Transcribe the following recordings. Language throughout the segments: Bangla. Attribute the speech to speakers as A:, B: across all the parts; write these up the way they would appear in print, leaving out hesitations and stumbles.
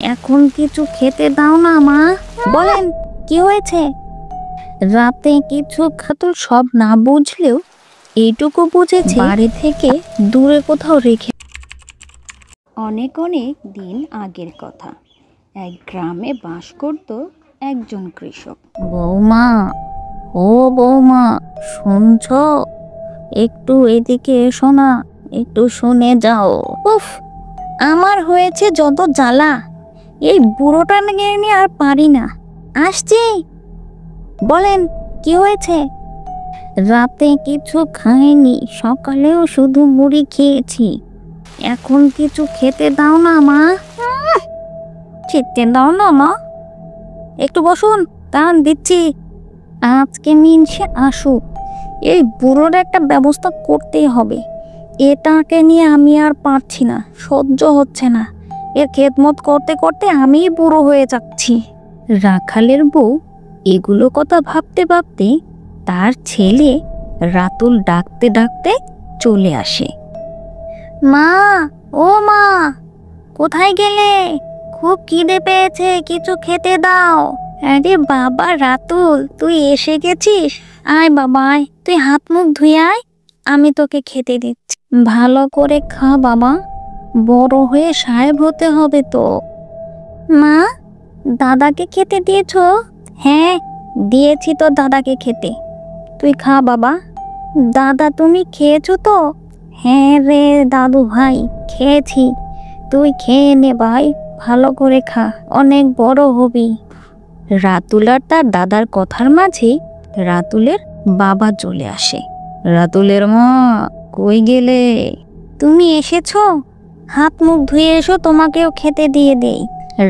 A: এখন কিছু খেতে দাও না মা। বলেন কি হয়েছে? রাতে কিছু খাতুর সব না বুঝলেও এইটুকু বুঝেছে বাড়ি থেকে দূরে কোথাও রেখে।
B: অনেক অনেক দিন আগের কথা। এক গ্রামে বাস করত একজন কৃষক।
A: বৌমা, ও বৌমা, শুনছো? একটু এদিকে এসো না, একটু শুনে যাও। উফ, আমার হয়েছে যত জ্বালা, এই বুড়োটা নিয়ে আর পারি না। আসছি। বলেন কি হয়েছে? রাতে কিছু খাইনি, সকালেও শুধু মুড়ি খেয়েছি। এখন কিছু খেতে দাও না মা। খেতে দাও না মা। একটু বসুন, দাঁড়ান দিচ্ছি। আজকে মিনসে আসুক, এই বুড়োর একটা ব্যবস্থা করতেই হবে। এটাকে নিয়ে আমি আর পারছি না, সহ্য হচ্ছে না। এর খেদমত করতে করতে আমি বুড়ো হয়ে যাচ্ছি। রাখালের বউ এগুলো কথা ভাবতে ভাবতে তার ছেলে রাতুল ডাকতে ডাকতে চলে আসে। মা, ও মা, কোথায় গেলে? খুব খিদে পেয়েছে, কিছু খেতে দাও। আরে বাবা রাতুল, তুই এসে গেছিস? আয় বাবা আয়, তুই হাত মুখ ধুয়ে আয়, আমি তোকে খেতে দিচ্ছি। ভালো করে খা বাবা, বড় হয়ে সাহেব হতে হবে তো। মা, দাদাকে খেতে দিয়েছো? হ্যাঁ, দিয়েছি তো দাদাকে খেতে। তুই খা বাবা। দাদা তুমি খেয়েছো তো? হ্যাঁ রে দাদু ভাই, খেয়েছি। তুই খেয়ে নে ভাই, ভালো করে খা, অনেক বড় হবি। রাতুল আর তার দাদার কথার মাঝেই রাতুলের বাবা চলে আসে। রাতুলের মা, কই গেলে? তুমি এসেছো? হাত মুখ ধুয়ে এসো, তোমাকেও খেতে দিয়ে দেই।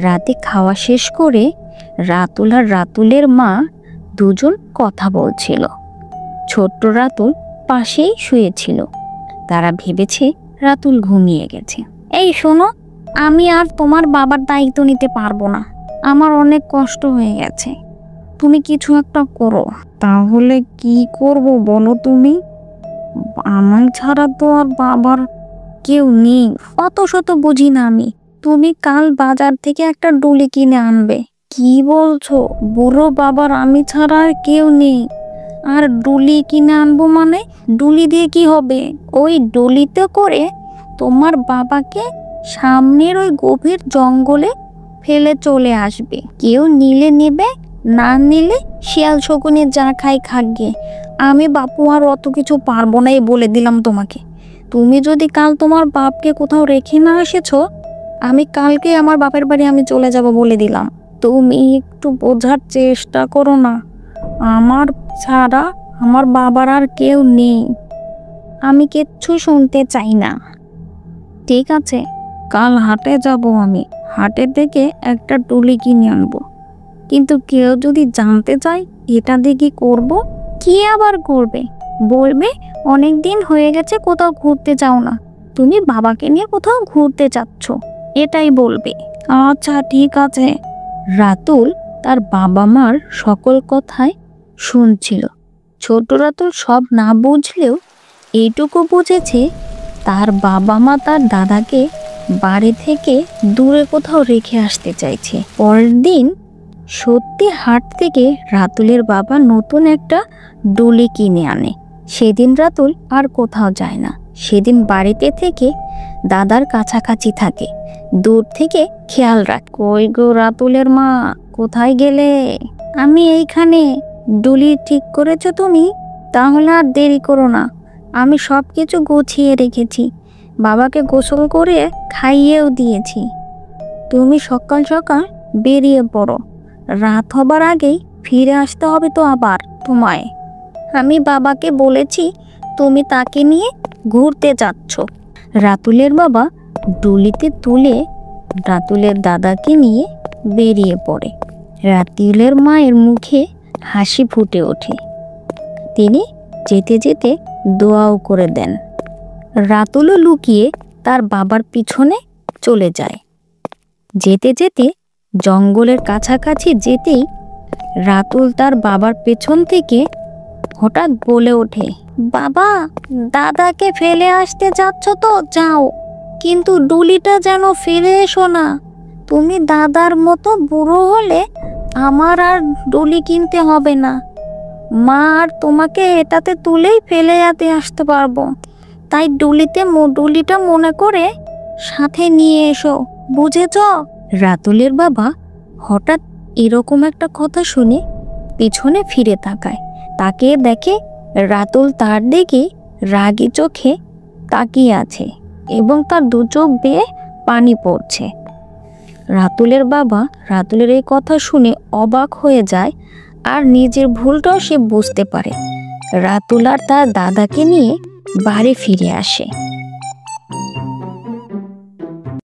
A: রাতে খাওয়া শেষ করে রাতুল আর রাতুলের মা দুজন কথা বলছিল। ছোট্ট রাতুল পাশেই শুয়েছিল। তারা ভেবেছে রাতুল ঘুমিয়ে গেছে। এই শোনো, আমি আর তোমার বাবার দায়িত্ব নিতে পারবো না, আমার অনেক কষ্ট হয়ে গেছে। তুমি কিছু একটা করো। তাহলে কি করব বলো তুমি? আমার ছাড়া তো আর বাবার কেউ নেই, অত শত বুঝি না আমি। তুমি কাল বাজার থেকে একটা ডুলি কিনে আনবে। কি বলছো? বুড়ো বাবার আমি ছাড়া আর কেউ নেই, আর ডুলি কিনে আনবো মানে? ডুলি দিয়ে কি হবে? ওই ডুলিতে করে তোমার বাবাকে সামনের ওই গভীর জঙ্গলে ফেলে চলে আসবে। কেউ নিলে নেবে, না নিলে শিয়াল শকুনে যা খাই খাগে। আমি বাপু আর অত কিছু পারবো না, এই বলে দিলাম তোমাকে। তুমি যদি কাল তোমার বাপকে কোথাও রেখে না এসেছো, আমি কালকে আমার বাপের বাড়ি আমি চলে যাব বলে দিলাম। তুমি একটু বোঝার চেষ্টা করো না, আমার ছাড়া আমার বাবার আর কেউ নেই। আমি কিচ্ছু শুনতে চাই না। ঠিক আছে, কাল হাটে যাব আমি, হাটে থেকে একটা টুলি কিনে আনবো। কিন্তু কেউ যদি জানতে চায় এটা দিয়ে কি করবো? কি আবার করবে? বলবে অনেক দিন হয়ে গেছে কোথাও ঘুরতে যাও না, তুমি বাবাকে নিয়ে কোথাও ঘুরতে যাচ্ছ, এটাই বলবে। আচ্ছা ঠিক আছে। রাতুল তার বাবা মার সকল কথাই শুনছিল। ছোট রাতুল সব না বুঝলেও এইটুকু বুঝেছে তার বাবা মা তার দাদাকে বাড়ি থেকে দূরে কোথাও রেখে আসতে চাইছে। পরের দিন সত্যি হাট থেকে রাতুলের বাবা নতুন একটা ডুলি কিনে আনে। সেদিন রাতুল আর কোথাও যায় না, সেদিন বাড়িতে থেকে দাদার কাছাকাছি থাকে, দূর থেকে খেয়াল রাখ। কই গো রাতুলের মা, কোথায় গেলে? আমি এইখানে। ডুলি ঠিক করেছো তুমি? তাহলে আর দেরি করো না, আমি সব কিছু গুছিয়ে রেখেছি, বাবাকে গোসল করে খাইয়েও দিয়েছি। তুমি সকাল সকাল বেরিয়ে পড়ো, রাত হবার আগেই ফিরে আসতে হবে তো আবার তোমায়। আমি বাবাকে বলেছি তুমি তাকে নিয়ে ঘুরতে যাচ্ছ। রাতুলের বাবা ডুলিতে তুলে রাতুলের দাদাকে নিয়ে বেরিয়ে পড়ে। রাতুলের মায়ের মুখে হাসি ফুটে ওঠে। তিনি যেতে যেতে দোয়াও করে দেন। রাতুলও লুকিয়ে তার বাবার পিছনে চলে যায়। যেতে যেতে জঙ্গলের কাছাকাছি যেতেই রাতুল তার বাবার পেছন থেকে হঠাৎ বলে ওঠে, বাবা, দাদাকে ফেলে আসতে যাচ্ছ তো যাও, কিন্তু ডুলিটা যেন ফিরে এসো না, তুমি দাদার মতো বুড়ো হলে আমার আর ডুলি কিনতে হবে না। মা আর তোমাকে এটাতে তুলেই ফেলে যেতে আসতে পারবো। তাই ডুলিটা মনে করে সাথে নিয়ে এসো, বুঝেছ? রাতুলের বাবা হঠাৎ এরকম একটা কথা শুনে পিছনে ফিরে তাকায়। তাকিয়ে দেখে রাতুল তার দিকে রাগী চোখে তাকিয়ে আছে এবং তার দু চোখ বেয়ে পানি পড়ছে। রাতুলের বাবা রাতুলের এই কথা শুনে অবাক হয়ে যায় আর নিজের ভুলটাও সে বুঝতে পারে। রাতুল আর তার দাদাকে নিয়ে বাড়ি ফিরে আসে।